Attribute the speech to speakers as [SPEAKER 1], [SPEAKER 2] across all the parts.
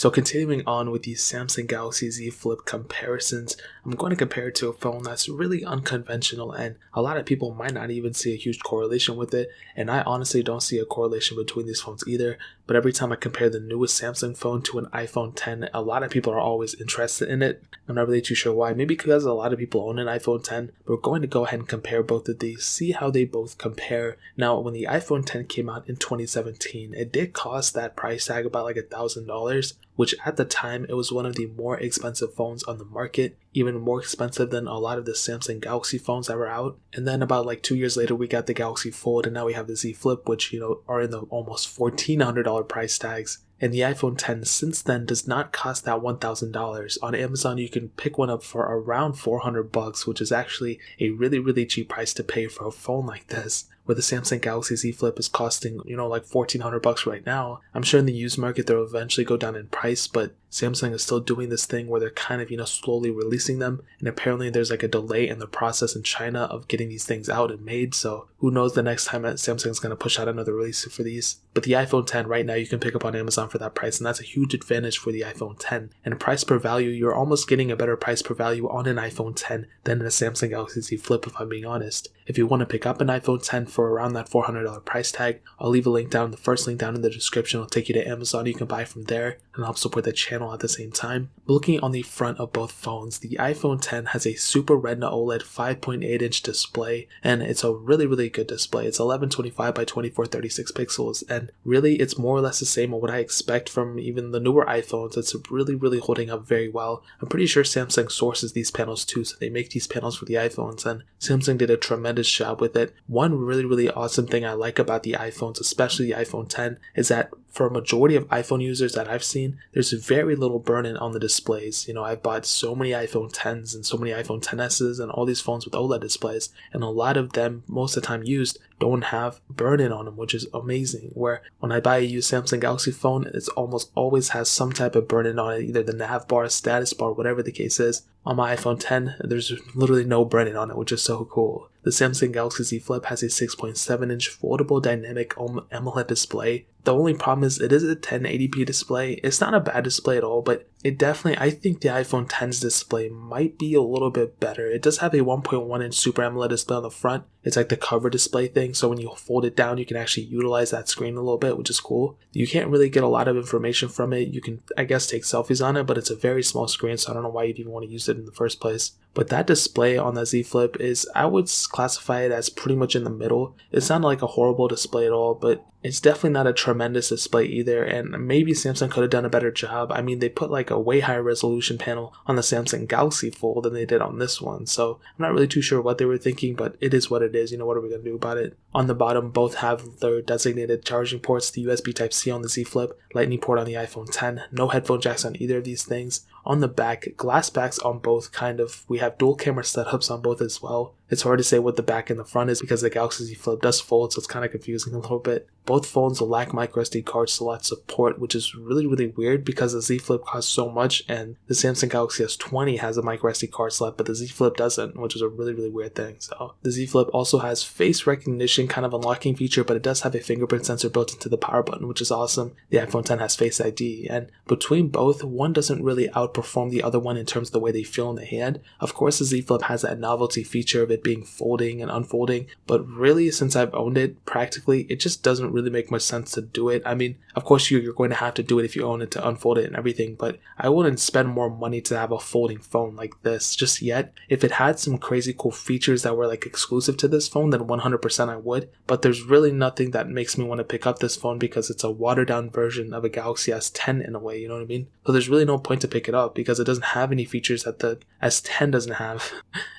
[SPEAKER 1] So continuing on with the Samsung Galaxy Z Flip comparisons, I'm going to compare it to a phone that's really unconventional and a lot of people might not even see a huge correlation with it, and I honestly don't see a correlation between these phones either, but every time I compare the newest Samsung phone to an iPhone 10, a lot of people are always interested in it. I'm not really too sure why, maybe because a lot of people own an iPhone 10, but we're going to go ahead and compare both of these, see how they both compare. Now, when the iPhone 10 came out in 2017, it did cost that price tag about like $1,000, which at the time it was one of the more expensive phones on the market, even more expensive than a lot of the Samsung Galaxy phones that were out. And then about like 2 years later we got the Galaxy Fold, and now we have the Z Flip, which are in the almost $1,400 price tags. And the iPhone 10 since then does not cost that $1,000. On Amazon you can pick one up for around $400, which is actually a really cheap price to pay for a phone like this. Where the Samsung Galaxy Z Flip is costing, like $1,400 right now. I'm sure in the used market they'll eventually go down in price, but Samsung is still doing this thing where they're kind of, slowly releasing them. And apparently there's like a delay in the process in China of getting these things out and made. So who knows the next time that Samsung's going to push out another release for these. But the iPhone 10 right now you can pick up on Amazon for that price. And that's a huge advantage for the iPhone 10. And price per value, you're almost getting a better price per value on an iPhone 10 than a Samsung Galaxy Z Flip, if I'm being honest. If you want to pick up an iPhone 10 for around that $400 price tag, I'll leave a link down. The first link down in the description will take you to Amazon. You can buy from there and help support the channel at the same time. Looking on the front of both phones, the iPhone 10 has a Super Retina OLED 5.8-inch display, and it's a really good display. It's 1125 by 2436 pixels, and really it's more or less the same of what I expect from even the newer iPhones. It's really holding up very well. I'm pretty sure Samsung sources these panels too, so they make these panels for the iPhones, and Samsung did a tremendous job with it. One really awesome thing I like about the iPhones, especially the iPhone 10, is that for a majority of iPhone users that I've seen, there's very little burn-in on the displays. I've bought so many iPhone 10s and so many iPhone 10s's and all these phones with OLED displays, and a lot of them, most of the time used, don't have burn-in on them, which is amazing. Where when I buy a used Samsung Galaxy phone, it's almost always has some type of burn-in on it, either the nav bar, status bar, whatever the case is. On my iPhone 10, there's literally no burn-in on it, which is so cool. The Samsung Galaxy Z Flip has a 6.7-inch foldable dynamic AMOLED display. The only problem is it is a 1080p display. It's not a bad display at all, but I think the iPhone 10's display might be a little bit better. It does have a 1.1-inch Super AMOLED display on the front. It's like the cover display thing, so when you fold it down, you can actually utilize that screen a little bit, which is cool. You can't really get a lot of information from it. You can, I guess, take selfies on it, but it's a very small screen, so I don't know why you'd even want to use it in the first place. But that display on the Z Flip is, I would classify it as pretty much in the middle. It's not like a horrible display at all, but it's definitely not a tremendous display either, and maybe Samsung could have done a better job. I mean, they put like a way higher resolution panel on the Samsung Galaxy Fold than they did on this one, so I'm not really too sure what they were thinking, but it is what it is. What are we going to do about it? On the bottom, both have their designated charging ports, the USB Type-C on the Z Flip, Lightning port on the iPhone 10, no headphone jacks on either of these things. On the back, glass backs on both we have dual camera setups on both as well. It's hard to say what the back and the front is because the Galaxy Z Flip does fold, so it's kind of confusing a little bit. Both phones will lack microSD card slot support, which is really weird because the Z Flip costs so much and the Samsung Galaxy S20 has a microSD card slot, but the Z Flip doesn't, which is a really weird thing. So the Z Flip also has face recognition kind of unlocking feature, but it does have a fingerprint sensor built into the power button, which is awesome. The iPhone 10 has Face ID, and between both, one doesn't really outperform the other one in terms of the way they feel in the hand. Of course, the Z Flip has that novelty feature of it being folding and unfolding, but really, since I've owned it, practically, it just doesn't really make much sense to do it. I mean, of course, you're going to have to do it if you own it to unfold it and everything, but I wouldn't spend more money to have a folding phone like this just yet. If it had some crazy cool features that were like exclusive to this phone, then 100% I would, but there's really nothing that makes me want to pick up this phone because it's a watered down version of a Galaxy S10 in a way, you know what I mean? So there's really no point to pick it up because it doesn't have any features that the S10 doesn't have.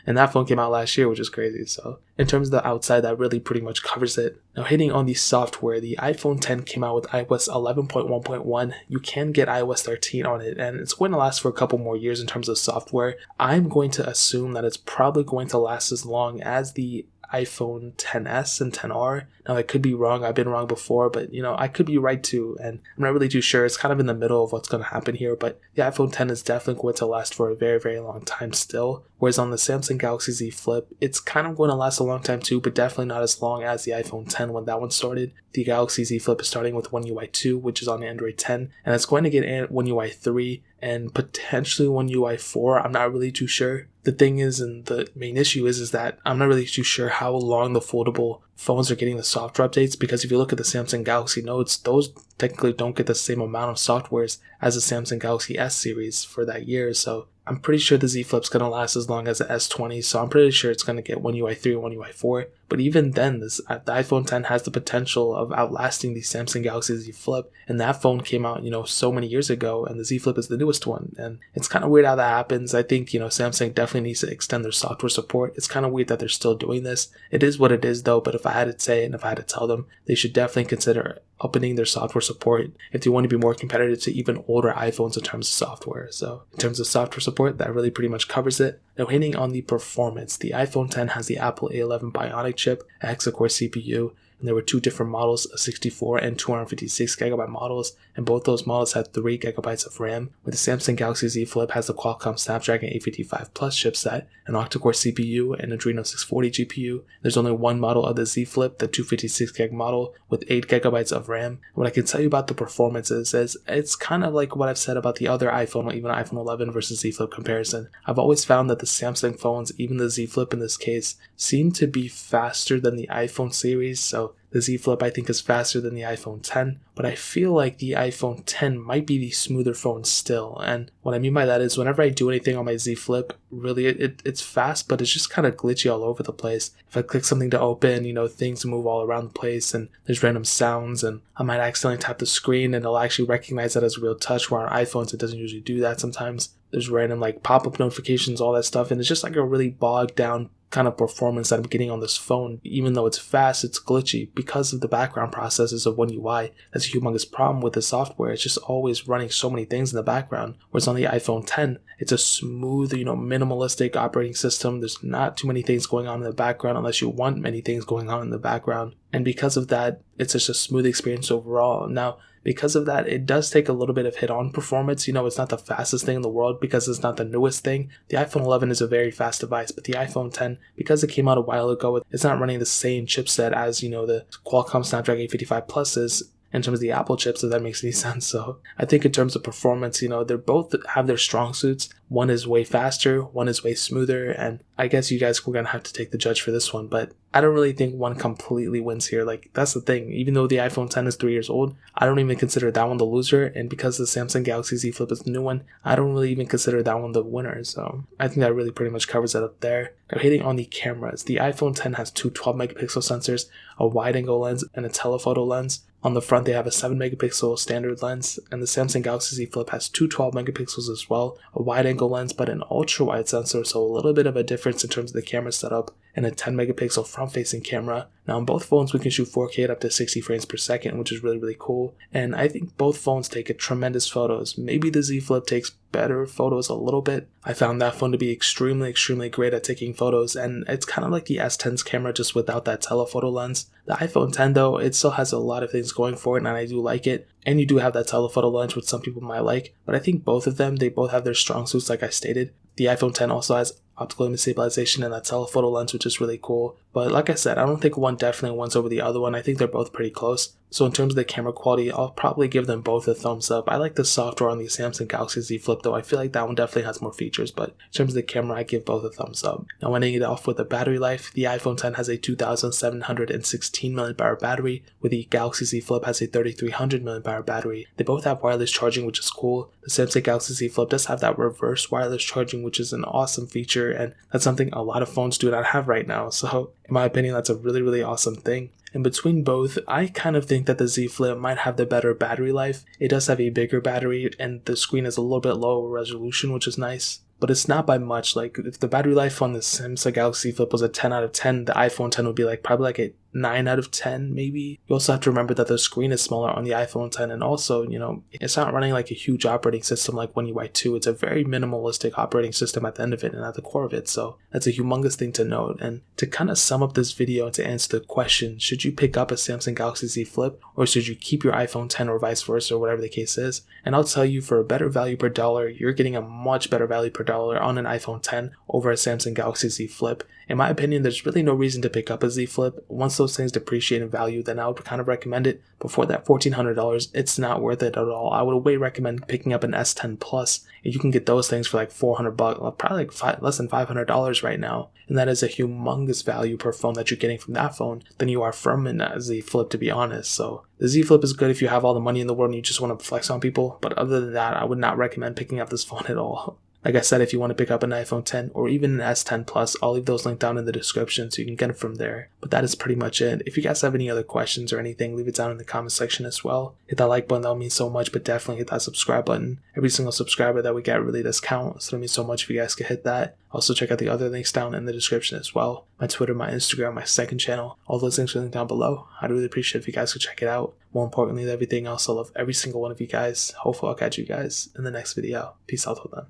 [SPEAKER 1] And that phone came out last year, which is crazy. So in terms of the outside, that really pretty much covers it. Now hitting on the software, the iPhone 10 came out with iOS 11.1.1. You can get iOS 13 on it, and it's going to last for a couple more years in terms of software. I'm going to assume that it's probably going to last as long as the iPhone XS and XR. Now I could be wrong, I've been wrong before, but I could be right too, and I'm not really too sure. It's kind of in the middle of what's going to happen here, but the iPhone X is definitely going to last for a very, very long time still. Whereas on the Samsung Galaxy Z Flip, it's kind of going to last a long time too, but definitely not as long as the iPhone X when that one started. The Galaxy Z Flip is starting with One UI 2, which is on Android 10, and it's going to get One UI 3 and potentially One UI 4. I'm not really too sure. The thing is, and the main issue is that I'm not really too sure how long the foldable phones are getting the software updates, because if you look at the Samsung Galaxy Notes, those technically don't get the same amount of softwares as the Samsung Galaxy S series for that year. So I'm pretty sure the Z Flip's going to last as long as the S20, so I'm pretty sure it's going to get One UI 3 and One UI 4. But even then, the iPhone X has the potential of outlasting the Samsung Galaxy Z Flip, and that phone came out, so many years ago, and the Z Flip is the newest one. And it's kind of weird how that happens. I think, Samsung definitely needs to extend their software support. It's kind of weird that they're still doing this. It is what it is though, but if I had to say it and if I had to tell them, they should definitely consider opening their software support if they want to be more competitive to even older iPhones in terms of software. So in terms of software support, that really pretty much covers it. Now hitting on the performance, the iPhone X has the Apple A11 Bionic chip, a hexa-core CPU, and there were two different models, a 64 and 256GB models, and both those models had 3GB of RAM, where the Samsung Galaxy Z Flip has the Qualcomm Snapdragon 855 Plus chipset, an octa-core CPU, and Adreno 640 GPU. There's only one model of the Z Flip, the 256GB model, with 8GB of RAM. What I can tell you about the performance is it's kind of like what I've said about the other iPhone, even iPhone 11 versus Z Flip comparison. I've always found that the Samsung phones, even the Z Flip in this case, seem to be faster than the iPhone series, so the Z Flip I think is faster than the iPhone X, but I feel like the iPhone X might be the smoother phone still. And what I mean by that is whenever I do anything on my Z Flip, really it's fast, but it's just kind of glitchy all over the place. If I click something to open, things move all around the place and there's random sounds, and I might accidentally tap the screen and it'll actually recognize that as real touch, where on iPhones it doesn't usually do that sometimes. There's random pop-up notifications, all that stuff, and it's just a really bogged down kind of performance that I'm getting on this phone. Even though it's fast, it's glitchy because of the background processes of One UI. That's a humongous problem with the software. It's just always running so many things in the background. Whereas on the iPhone X, it's a smooth, minimalistic operating system. There's not too many things going on in the background unless you want many things going on in the background. And because of that, it's just a smooth experience overall. Now, because of that, it does take a little bit of hit on performance. It's not the fastest thing in the world because it's not the newest thing. The iPhone 11 is a very fast device, but the iPhone X, because it came out a while ago, it's not running the same chipset as, the Qualcomm Snapdragon 855 Plus is in terms of the Apple chips, if that makes any sense. So I think in terms of performance, they both have their strong suits. One is way faster, one is way smoother, and I guess you guys were going to have to take the judge for this one, but I don't really think one completely wins here. That's the thing. Even though the iPhone X is 3 years old, I don't even consider that one the loser, and because the Samsung Galaxy Z Flip is the new one, I don't really even consider that one the winner. So I think that really pretty much covers it up there. Now hitting on the cameras, the iPhone X has two 12-megapixel sensors, a wide-angle lens, and a telephoto lens. On the front, they have a 7-megapixel standard lens, and the Samsung Galaxy Z Flip has two 12-megapixels as well, a wide-angle lens but an ultra-wide sensor, so a little bit of a difference in terms of the camera setup, and a 10-megapixel front-facing camera. Now on both phones, we can shoot 4K at up to 60 frames per second, which is really, really cool, and I think both phones take tremendous photos. Maybe the Z Flip takes better photos a little bit. I found that phone to be extremely, extremely great at taking photos, and it's kind of like the S10's camera just without that telephoto lens. The iPhone X though, it still has a lot of things going for it, and I do like it. And you do have that telephoto lens, which some people might like, but I think both of them, they both have their strong suits like I stated. The iPhone X also has optical image stabilization and that telephoto lens, which is really cool. But like I said, I don't think one definitely wins over the other one. I think they're both pretty close. So in terms of the camera quality, I'll probably give them both a thumbs up. I like the software on the Samsung Galaxy Z Flip though. I feel like that one definitely has more features, but in terms of the camera, I give both a thumbs up. Now ending it off with the battery life, the iPhone X has a 2716 mAh battery, where the Galaxy Z Flip has a 3300 mAh battery. They both have wireless charging, which is cool. The Samsung Galaxy Z Flip does have that reverse wireless charging, which is an awesome feature, and that's something a lot of phones do not have right now. So in my opinion, that's a really, really awesome thing. And between both, I kind of think that the Z Flip might have the better battery life. It does have a bigger battery, and the screen is a little bit lower resolution, which is nice. But it's not by much. If the battery life on the Samsung Galaxy Flip was a 10 out of 10, the iPhone X would be probably a 9 out of 10 maybe. You also have to remember that the screen is smaller on the iPhone 10, and also, it's not running like a huge operating system like One UI 2. It's a very minimalistic operating system at the end of it and at the core of it, so that's a humongous thing to note. And to kind of sum up this video and to answer the question, should you pick up a Samsung Galaxy Z Flip or should you keep your iPhone 10 or vice versa, or whatever the case is? And I'll tell you, for a better value per dollar, you're getting a much better value per dollar on an iPhone 10 over a Samsung Galaxy Z Flip. In my opinion, there's really no reason to pick up a Z Flip. Once those things depreciate in value, then I would kind of recommend it. Before that $1,400, it's not worth it at all. I would way recommend picking up an S10 Plus. And you can get those things for like $400, probably like less than $500 right now. And that is a humongous value per phone that you're getting from that phone than you are from a Z Flip, to be honest. So the Z Flip is good if you have all the money in the world and you just want to flex on people. But other than that, I would not recommend picking up this phone at all. Like I said, if you want to pick up an iPhone 10 or even an S10 Plus, I'll leave those linked down in the description so you can get it from there. But that is pretty much it. If you guys have any other questions or anything, leave it down in the comment section as well. Hit that like button, that would mean so much, but definitely hit that subscribe button. Every single subscriber that we get really does count, so it means so much if you guys could hit that. Also check out the other links down in the description as well. My Twitter, my Instagram, my second channel, all those links are linked down below. I'd really appreciate if you guys could check it out. More importantly than everything else, I love every single one of you guys. Hopefully I'll catch you guys in the next video. Peace out till then.